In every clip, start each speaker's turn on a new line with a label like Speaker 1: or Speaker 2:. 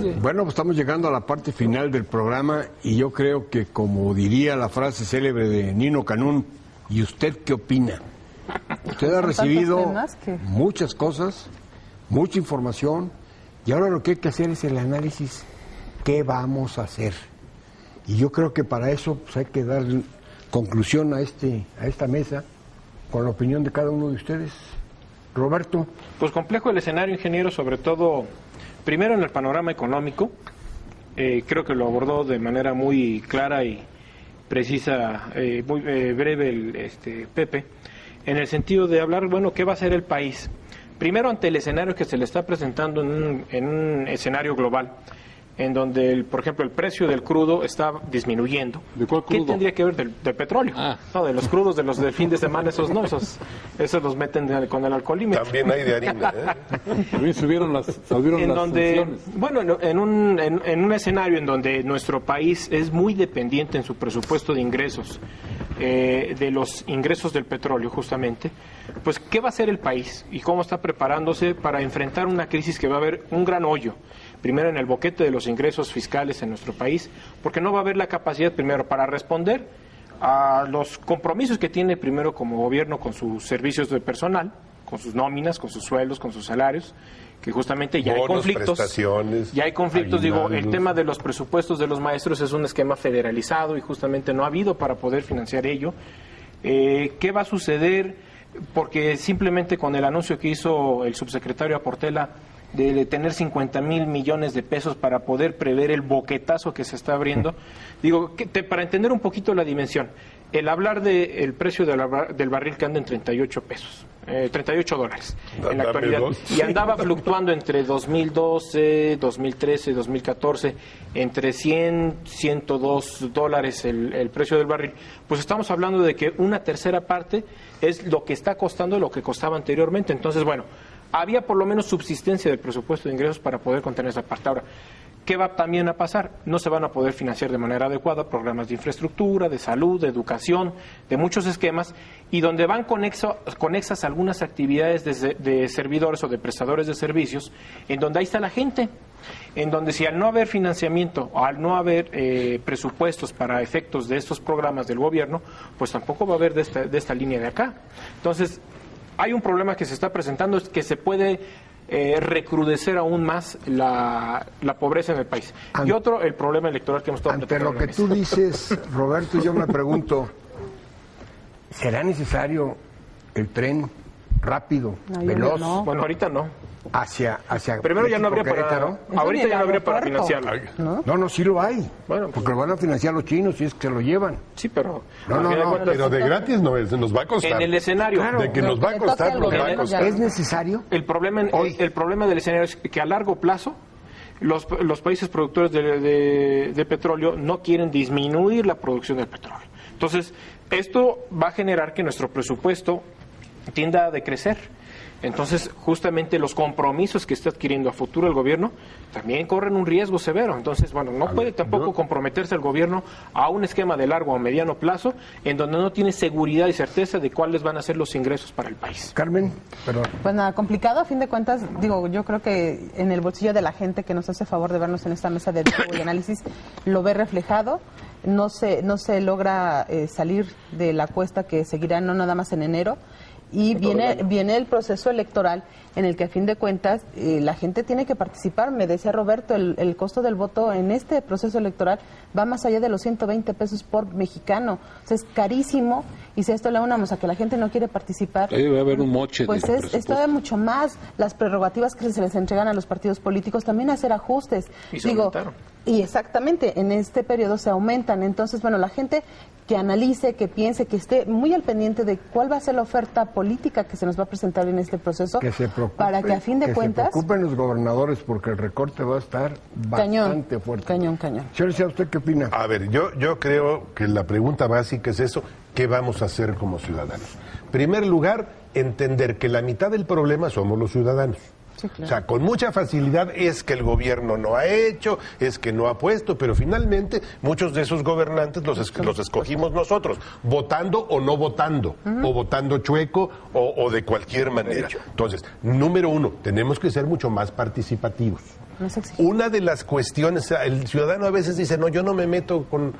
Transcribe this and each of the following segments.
Speaker 1: mire.
Speaker 2: Bueno, pues estamos llegando a la parte final del programa y yo creo que, como diría la frase célebre de Nino Canún, ¿y usted qué opina? Usted ha recibido muchas cosas, mucha información, y ahora lo que hay que hacer es el análisis. ¿Qué vamos a hacer? Y yo creo que para eso pues, hay que dar conclusión a esta mesa con la opinión de cada uno de ustedes. Roberto.
Speaker 3: Pues complejo el escenario, ingeniero, sobre todo, primero en el panorama económico. Creo que lo abordó de manera muy clara y precisa, muy breve Pepe, en el sentido de hablar, bueno, ¿qué va a hacer el país? Primero, ante el escenario que se le está presentando en un escenario global, en donde, por ejemplo, el precio del crudo está disminuyendo.
Speaker 1: ¿De cuál crudo?
Speaker 3: ¿Qué tendría que ver del petróleo? No, de los crudos de los del fin de semana, esos no, esos los meten con el alcoholímetro.
Speaker 4: También hay de harina,
Speaker 1: También subieron las sanciones.
Speaker 3: Bueno, en un escenario en donde nuestro país es muy dependiente en su presupuesto de ingresos, de los ingresos del petróleo, justamente, pues, ¿qué va a hacer el país? ¿Y cómo está preparándose para enfrentar una crisis que va a haber un gran hoyo? Primero en el boquete de los ingresos fiscales en nuestro país, porque no va a haber la capacidad primero para responder a los compromisos que tiene primero como gobierno con sus servicios de personal, con sus nóminas, con sus sueldos, con sus salarios, que justamente ya hay conflictos. Ya hay conflictos, el tema de los presupuestos de los maestros es un esquema federalizado y justamente no ha habido para poder financiar ello. ¿Qué va a suceder? Porque simplemente con el anuncio que hizo el subsecretario Aportela de tener 50,000 millones de pesos para poder prever el boquetazo que se está abriendo, para entender un poquito la dimensión, el hablar del precio del barril que anda en 38 pesos, 38 dólares en la actualidad, y andaba fluctuando entre 2012, 2013, 2014, entre 100, 102 dólares el precio del barril, pues estamos hablando de que una tercera parte es lo que está costando lo que costaba anteriormente. Entonces, bueno, había por lo menos subsistencia del presupuesto de ingresos para poder contener esa parte. Ahora, ¿qué va también a pasar? No se van a poder financiar de manera adecuada programas de infraestructura, de salud, de educación, de muchos esquemas, y donde van conexas algunas actividades de servidores o de prestadores de servicios, en donde ahí está la gente, en donde si al no haber financiamiento o al no haber presupuestos para efectos de estos programas del gobierno, pues tampoco va a haber de esta línea de acá. Entonces, hay un problema que se está presentando, es que se puede recrudecer aún más la pobreza en el país. Y otro, el problema electoral que hemos estado
Speaker 2: platicando. Ante lo que tú dices, Roberto, yo me pregunto, ¿será necesario el tren rápido, veloz?
Speaker 3: No. Bueno, ahorita no.
Speaker 2: Hacia
Speaker 3: primero ya no habría ahorita ya no habría para financiarlo.
Speaker 2: No, sí lo hay. Bueno, porque lo van a financiar los chinos y es que se lo llevan.
Speaker 3: Sí, pero
Speaker 4: pero de gratis no es, nos va a costar.
Speaker 3: En el escenario,
Speaker 4: de que nos va a costar, nos va a costar.
Speaker 2: ¿Es necesario?
Speaker 3: El problema del escenario es que a largo plazo los países productores de petróleo no quieren disminuir la producción del petróleo. Entonces, esto va a generar que nuestro presupuesto tienda a decrecer. Entonces, justamente los compromisos que está adquiriendo a futuro el gobierno también corren un riesgo severo. Entonces, bueno, no puede tampoco comprometerse el gobierno a un esquema de largo o mediano plazo en donde no tiene seguridad y certeza de cuáles van a ser los ingresos para el país.
Speaker 2: Carmen, perdón.
Speaker 5: Pues nada, complicado, a fin de cuentas, yo creo que en el bolsillo de la gente que nos hace favor de vernos en esta mesa de diálogo y análisis, lo ve reflejado. No se logra salir de la cuesta que seguirá no nada más en enero. Y viene el proceso electoral en el que a fin de cuentas la gente tiene que participar. Me decía Roberto, el costo del voto en este proceso electoral va más allá de los 120 pesos por mexicano. O sea, es carísimo, y si a esto le unamos a que la gente no quiere participar,
Speaker 1: debe haber un moche.
Speaker 5: Pues es todavía mucho más las prerrogativas que se les entregan a los partidos políticos, también hacer ajustes. Y exactamente, en este periodo se aumentan. Entonces, bueno, la gente que analice, que piense, que esté muy al pendiente de cuál va a ser la oferta política que se nos va a presentar en este proceso, para que a fin de cuentas...
Speaker 2: se preocupen los gobernadores, porque el recorte va a estar bastante fuerte.
Speaker 5: Cañón.
Speaker 2: Señor, ¿usted qué opina?
Speaker 4: A ver, yo creo que la pregunta básica es eso: ¿qué vamos a hacer como ciudadanos? En primer lugar, entender que la mitad del problema somos los ciudadanos.
Speaker 5: Sí, claro.
Speaker 4: O sea, con mucha facilidad es que el gobierno no ha hecho, es que no ha puesto, pero finalmente muchos de esos gobernantes los escogimos nosotros, votando o no votando, o votando chueco o de cualquier manera. Entonces, número uno, tenemos que ser mucho más participativos.
Speaker 5: No es exigente.
Speaker 4: Una de las cuestiones, el ciudadano a veces dice, no, yo no me meto con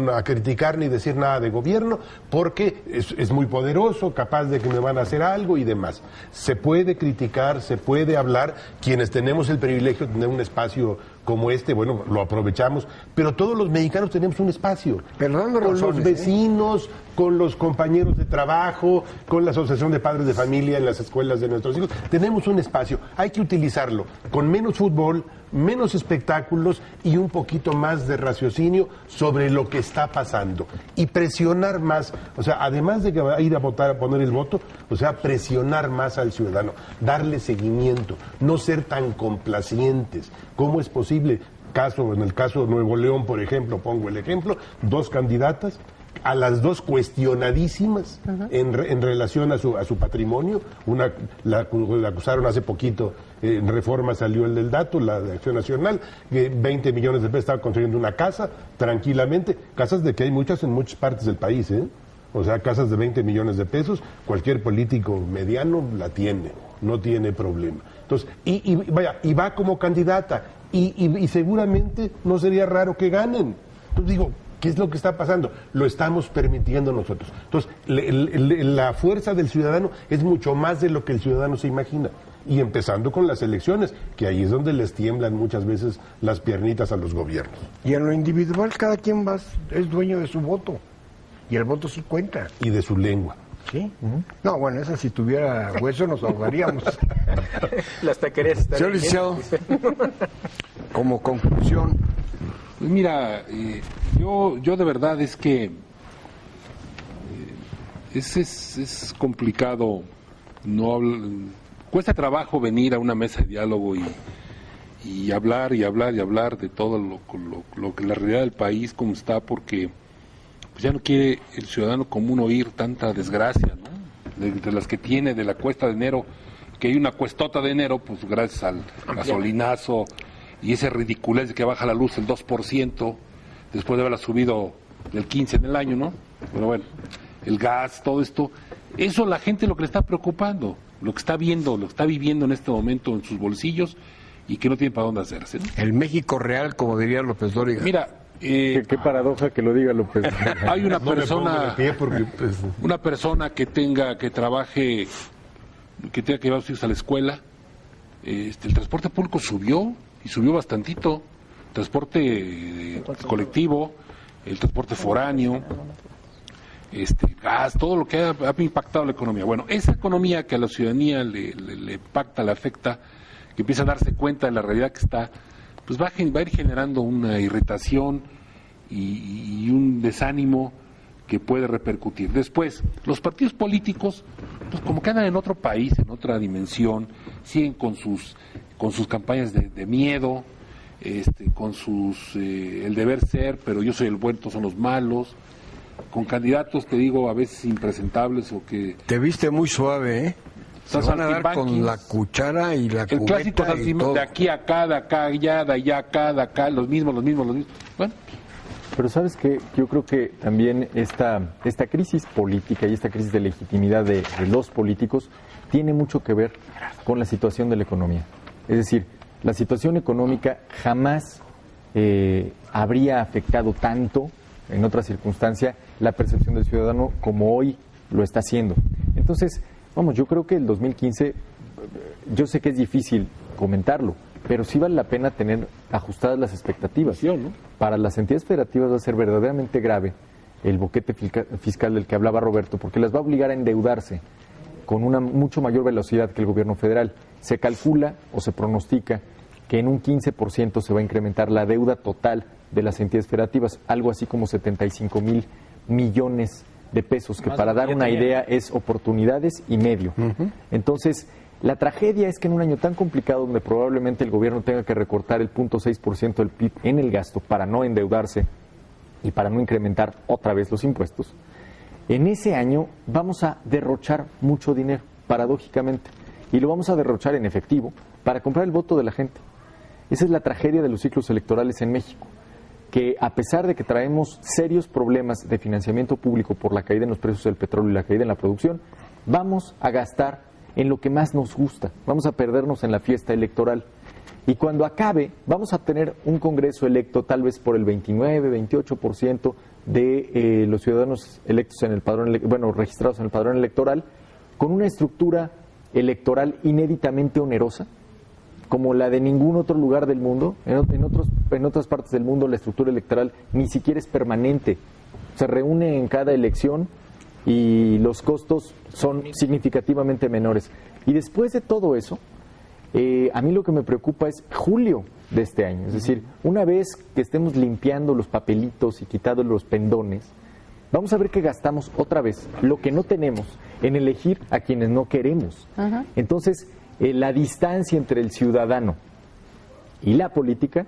Speaker 4: a criticar ni decir nada de gobierno porque es muy poderoso, capaz de que me van a hacer algo y demás. Se puede criticar, se puede hablar, quienes tenemos el privilegio de tener un espacio como este, bueno, lo aprovechamos, pero todos los mexicanos tenemos un espacio.
Speaker 2: Pero dando
Speaker 4: con
Speaker 2: razones,
Speaker 4: los vecinos, con los compañeros de trabajo, con la Asociación de Padres de Familia en las escuelas de nuestros hijos. Tenemos un espacio, hay que utilizarlo con menos fútbol, menos espectáculos y un poquito más de raciocinio sobre lo que está pasando. Y presionar más, o sea, además de que va a ir a votar, a poner el voto, o sea, presionar más al ciudadano, darle seguimiento, no ser tan complacientes. ¿Cómo es posible? En el caso de Nuevo León, por ejemplo, pongo el ejemplo, 2 candidatas, a las 2 cuestionadísimas en relación a su patrimonio. Una la acusaron hace poquito, en Reforma salió el del dato, la de Acción Nacional, que 20 millones de pesos estaba construyendo una casa tranquilamente, casas de que hay muchas en muchas partes del país, o sea, casas de 20 millones de pesos, cualquier político mediano la tiene, no tiene problema. Entonces, y va como candidata, y seguramente no sería raro que ganen. Entonces digo, ¿qué es lo que está pasando? Lo estamos permitiendo nosotros. Entonces, la fuerza del ciudadano es mucho más de lo que el ciudadano se imagina. Y empezando con las elecciones, que ahí es donde les tiemblan muchas veces las piernitas a los gobiernos.
Speaker 2: Y en lo individual, cada quien es dueño de su voto. Y el voto sí cuenta.
Speaker 4: Y de su lengua.
Speaker 2: ¿Sí? No, bueno, esa si tuviera hueso nos ahogaríamos.
Speaker 3: Las taquerías están
Speaker 2: Señor licenciado, como conclusión.
Speaker 1: Pues mira, yo de verdad es que es complicado, cuesta trabajo venir a una mesa de diálogo y hablar de todo lo que la realidad del país como está, porque pues ya no quiere el ciudadano común oír tanta desgracia, ¿no? De las que tiene, de la cuesta de enero, que hay una cuestota de enero, pues gracias al gasolinazo y ese ridiculez de que baja la luz el 2%, después de haberla subido del 15% en el año, ¿no? Pero bueno, el gas, todo esto, eso la gente lo que le está preocupando, lo que está viendo, lo que está viviendo en este momento en sus bolsillos y que no tiene para dónde hacerse, ¿no?
Speaker 2: El México real, como diría López Dóriga.
Speaker 1: Mira,
Speaker 6: qué paradoja que lo diga López.
Speaker 1: Hay una
Speaker 4: No
Speaker 1: persona,
Speaker 4: me pongo de pie porque, pues,
Speaker 1: una persona que trabaje, que tenga que llevar a sus hijos a la escuela, el transporte público subió y subió bastantito, transporte colectivo, el transporte foráneo, gas, todo lo que ha impactado la economía. Bueno, esa economía que a la ciudadanía le impacta, le afecta, que empieza a darse cuenta de la realidad que está, pues va a ir generando una irritación y un desánimo que puede repercutir. Después, los partidos políticos, pues como que andan en otro país, en otra dimensión, siguen con sus campañas de miedo, con el deber ser, pero yo soy el bueno, todos son los malos, con candidatos, te digo, a veces impresentables o que...
Speaker 2: Te viste muy suave, ¿eh? Se van a dar con la cuchara y la
Speaker 1: el
Speaker 2: cubeta
Speaker 1: clásico
Speaker 2: y todo.
Speaker 1: de aquí a acá, de acá, allá, de allá acá, de acá, los mismos. Bueno,
Speaker 6: Pero sabes que yo creo que también esta crisis política y esta crisis de legitimidad de los políticos tiene mucho que ver con la situación de la economía. Es decir, la situación económica jamás habría afectado tanto, en otra circunstancia, la percepción del ciudadano como hoy lo está haciendo. Entonces, vamos, yo creo que el 2015, yo sé que es difícil comentarlo, pero sí vale la pena tener ajustadas las expectativas.
Speaker 1: Sí, ¿no?
Speaker 6: Para las entidades federativas va a ser verdaderamente grave el boquete fiscal del que hablaba Roberto, porque las va a obligar a endeudarse con una mucho mayor velocidad que el gobierno federal. Se calcula o se pronostica que en un 15% se va a incrementar la deuda total de las entidades federativas, algo así como 75,000 millones de pesos, que para dar una idea es oportunidades y medio. Entonces, la tragedia es que en un año tan complicado, donde probablemente el gobierno tenga que recortar el 0.6% del PIB en el gasto para no endeudarse y para no incrementar otra vez los impuestos, en ese año vamos a derrochar mucho dinero, paradójicamente, y lo vamos a derrochar en efectivo para comprar el voto de la gente. Esa es la tragedia de los ciclos electorales en México, que a pesar de que traemos serios problemas de financiamiento público por la caída en los precios del petróleo y la caída en la producción, vamos a gastar en lo que más nos gusta, vamos a perdernos en la fiesta electoral. Y cuando acabe, vamos a tener un Congreso electo tal vez por el 29, 28% de los ciudadanos electos en el padrón, registrados en el padrón electoral, con una estructura electoral inéditamente onerosa, como la de ningún otro lugar del mundo. En otras partes del mundo la estructura electoral ni siquiera es permanente, se reúne en cada elección y los costos son significativamente menores. Y después de todo eso, a mí lo que me preocupa es julio de este año, es decir, una vez que estemos limpiando los papelitos y quitando los pendones, vamos a ver que gastamos otra vez lo que no tenemos en elegir a quienes no queremos. Entonces, la distancia entre el ciudadano y la política,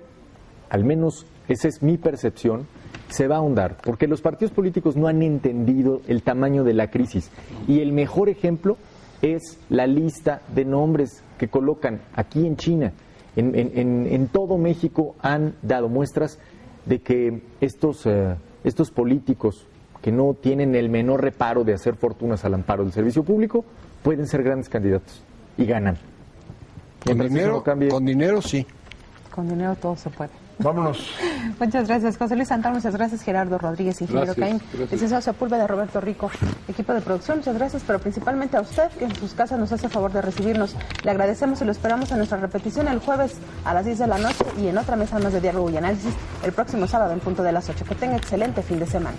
Speaker 6: al menos esa es mi percepción, se va a ahondar, porque los partidos políticos no han entendido el tamaño de la crisis. Y el mejor ejemplo es la lista de nombres que colocan aquí en China. En todo México han dado muestras de que estos políticos que no tienen el menor reparo de hacer fortunas al amparo del servicio público pueden ser grandes candidatos y ganan.
Speaker 2: Con dinero sí.
Speaker 5: Con dinero todo se puede.
Speaker 2: Vámonos.
Speaker 5: Muchas gracias, José Luis Santana. Muchas gracias, Gerardo Rodríguez, ingeniero Caín. Licenciado Sepúlveda, Roberto Rico, equipo de producción. Muchas gracias, pero principalmente a usted, que en sus casas nos hace favor de recibirnos. Le agradecemos y lo esperamos en nuestra repetición el jueves a las 10 de la noche y en otra mesa más de diálogo y análisis el próximo sábado en punto de las 8. Que tenga excelente fin de semana.